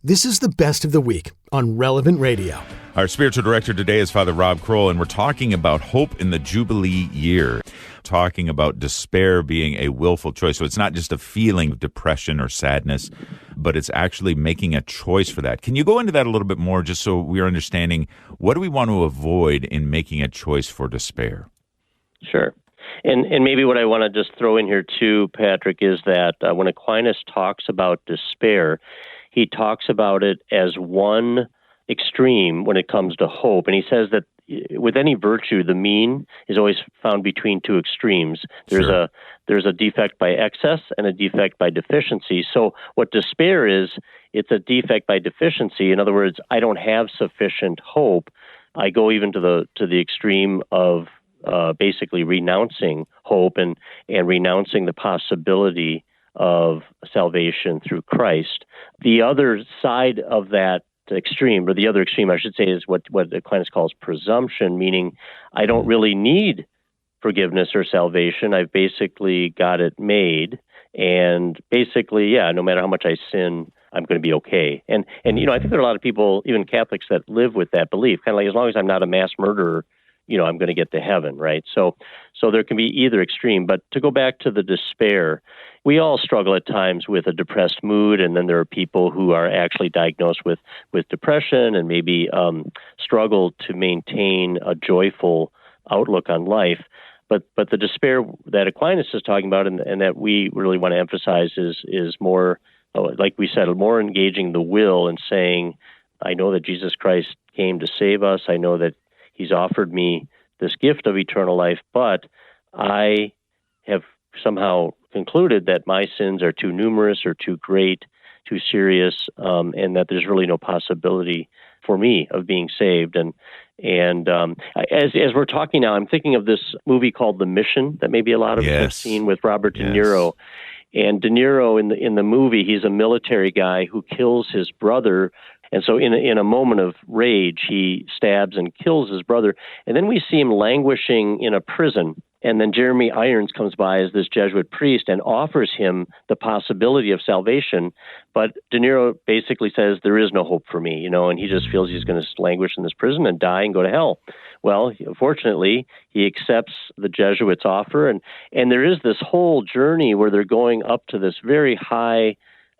This is the best of the week on Relevant Radio. Our spiritual director today is Father Rob Kroll, and we're talking about hope in the Jubilee year, talking about despair being a willful choice. So it's not just a feeling of depression or sadness, but it's actually making a choice for that. Can you go into that a little bit more, just so we're understanding what do we want to avoid in making a choice for despair? Sure. And maybe what I want to just throw in here too, Patrick, is that when Aquinas talks about despair, he talks about it as one extreme when it comes to hope. And he says that with any virtue, the mean is always found between two extremes. There's a defect by excess and a defect by deficiency. So what despair is, it's a defect by deficiency. In other words, I don't have sufficient hope. I go even to the extreme of basically renouncing hope and renouncing the possibility of salvation through Christ. The other side of that extreme, or the other extreme, I should say, is what Aquinas calls presumption, meaning I don't really need forgiveness or salvation. I've basically got it made, and basically, no matter how much I sin, I'm going to be okay. And I think there are a lot of people, even Catholics, that live with that belief, kind of like, as long as I'm not a mass murderer, I'm going to get to heaven, right? So there can be either extreme. But to go back to the despair, we all struggle at times with a depressed mood, and then there are people who are actually diagnosed with depression and maybe struggle to maintain a joyful outlook on life. But the despair that Aquinas is talking about and that we really want to emphasize is more, like we said, more engaging the will and saying, I know that Jesus Christ came to save us. I know that He's offered me this gift of eternal life, but I have somehow concluded that my sins are too numerous or too great, too serious, and that there's really no possibility for me of being saved. And as we're talking now, I'm thinking of this movie called The Mission that maybe a lot of us have seen with Robert De Niro. And De Niro in the movie, he's a military guy who kills his brother. And so in a moment of rage, he stabs and kills his brother. And then we see him languishing in a prison. And then Jeremy Irons comes by as this Jesuit priest and offers him the possibility of salvation. But De Niro basically says, there is no hope for me, and he just feels he's going to languish in this prison and die and go to hell. Well, fortunately, he accepts the Jesuits' offer. And there is this whole journey where they're going up to this very high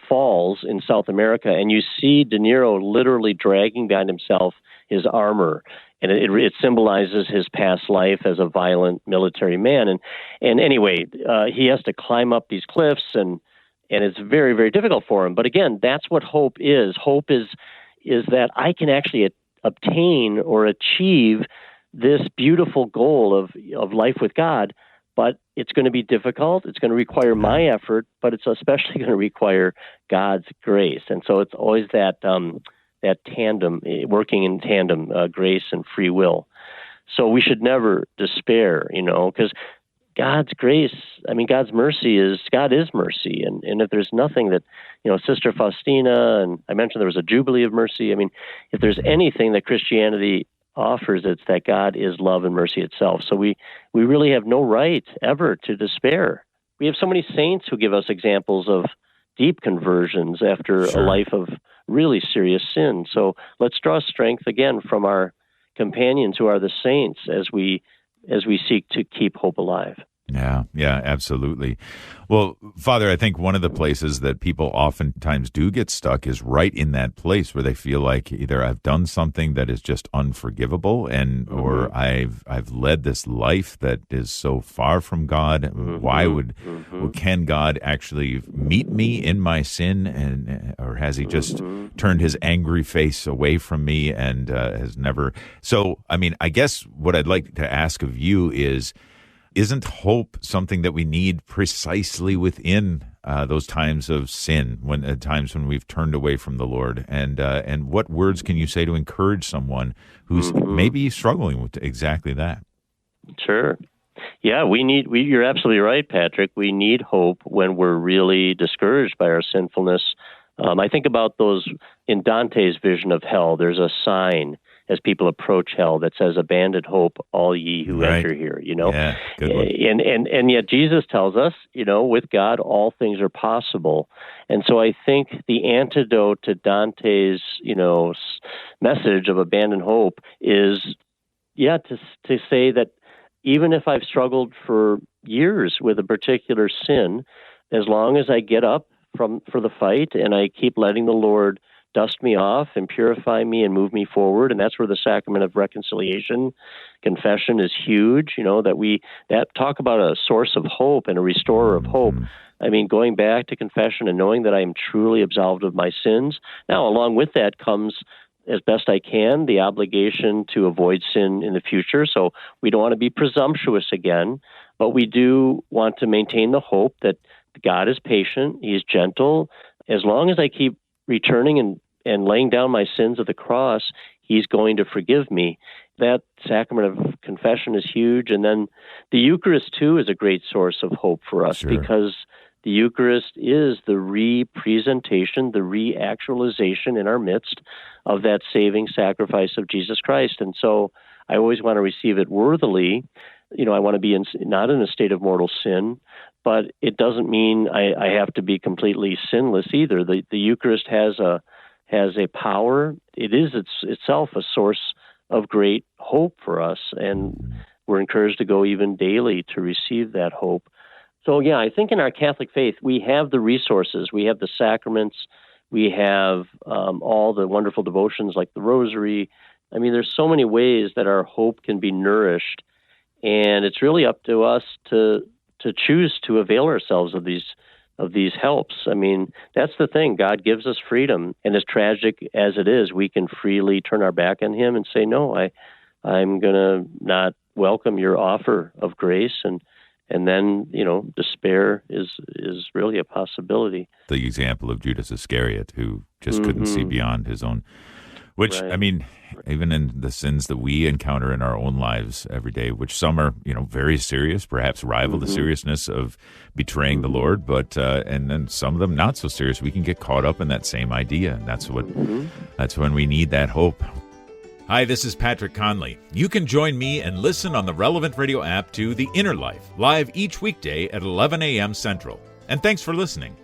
falls in South America, and you see De Niro literally dragging behind himself his armor, and it symbolizes his past life as a violent military man. And anyway, he has to climb up these cliffs, and it's very, very difficult for him. But again, that's what hope is. Hope is that I can actually obtain or achieve this beautiful goal of life with God. But it's going to be difficult. It's going to require my effort, but it's especially going to require God's grace. And so it's always that tandem, working in tandem, grace and free will. So we should never despair, because God's grace, God's mercy God is mercy. And if there's nothing that, Sister Faustina, and I mentioned there was a Jubilee of Mercy. If there's anything that Christianity offers, it's that God is love and mercy itself. So we really have no right ever to despair. We have so many saints who give us examples of deep conversions after a life of really serious sin. So let's draw strength again from our companions who are the saints as we seek to keep hope alive. Yeah, absolutely. Well, Father, I think one of the places that people oftentimes do get stuck is right in that place where they feel like either I've done something that is just unforgivable, or I've led this life that is so far from God. Why can God actually meet me in my sin, or has He just turned His angry face away from me and has never? So, I guess what I'd like to ask of you is, isn't hope something that we need precisely within those times of sin, times when we've turned away from the Lord? And what words can you say to encourage someone who's maybe struggling with exactly that? Sure. Yeah, you're absolutely right, Patrick. We need hope when we're really discouraged by our sinfulness. I think about those in Dante's vision of hell. There's a sign, as people approach hell that says, "Abandon hope, all ye who enter here." Yeah, good one. And yet Jesus tells us, with God all things are possible. And so I think the antidote to Dante's, message of abandon hope is, to say that even if I've struggled for years with a particular sin, as long as I get up for the fight and I keep letting the Lord dust me off and purify me and move me forward, and that's where the sacrament of reconciliation, confession is huge. That talk about a source of hope and a restorer of hope. I mean, going back to confession and knowing that I am truly absolved of my sins. Now, along with that comes, as best I can, the obligation to avoid sin in the future. So we don't want to be presumptuous again, but we do want to maintain the hope that God is patient, He is gentle. As long as I keep returning and laying down my sins at the cross, He's going to forgive me. That sacrament of confession is huge. And then the Eucharist, too, is a great source of hope for us, because the Eucharist is the representation, the reactualization in our midst of that saving sacrifice of Jesus Christ. And so I always want to receive it worthily. I want to be not in a state of mortal sin, but it doesn't mean I have to be completely sinless either. The Eucharist has a power. It is itself a source of great hope for us, and we're encouraged to go even daily to receive that hope. So, I think in our Catholic faith, we have the resources. We have the sacraments. We have all the wonderful devotions like the Rosary. I mean, there's so many ways that our hope can be nourished, and it's really up to us to choose to avail ourselves of these helps. I mean, that's the thing. God gives us freedom, and as tragic as it is, we can freely turn our back on Him and say, "No, I'm going to not welcome your offer of grace," and then, despair is really a possibility. The example of Judas Iscariot, who just couldn't see beyond his own, which, I mean, even in the sins that we encounter in our own lives every day, which some are, very serious, perhaps rival the seriousness of betraying the Lord, but and then some of them not so serious. We can get caught up in that same idea, and that's when we need that hope. Hi, this is Patrick Conley. You can join me and listen on the Relevant Radio app to The Inner Life, live each weekday at 11 a.m. Central. And thanks for listening.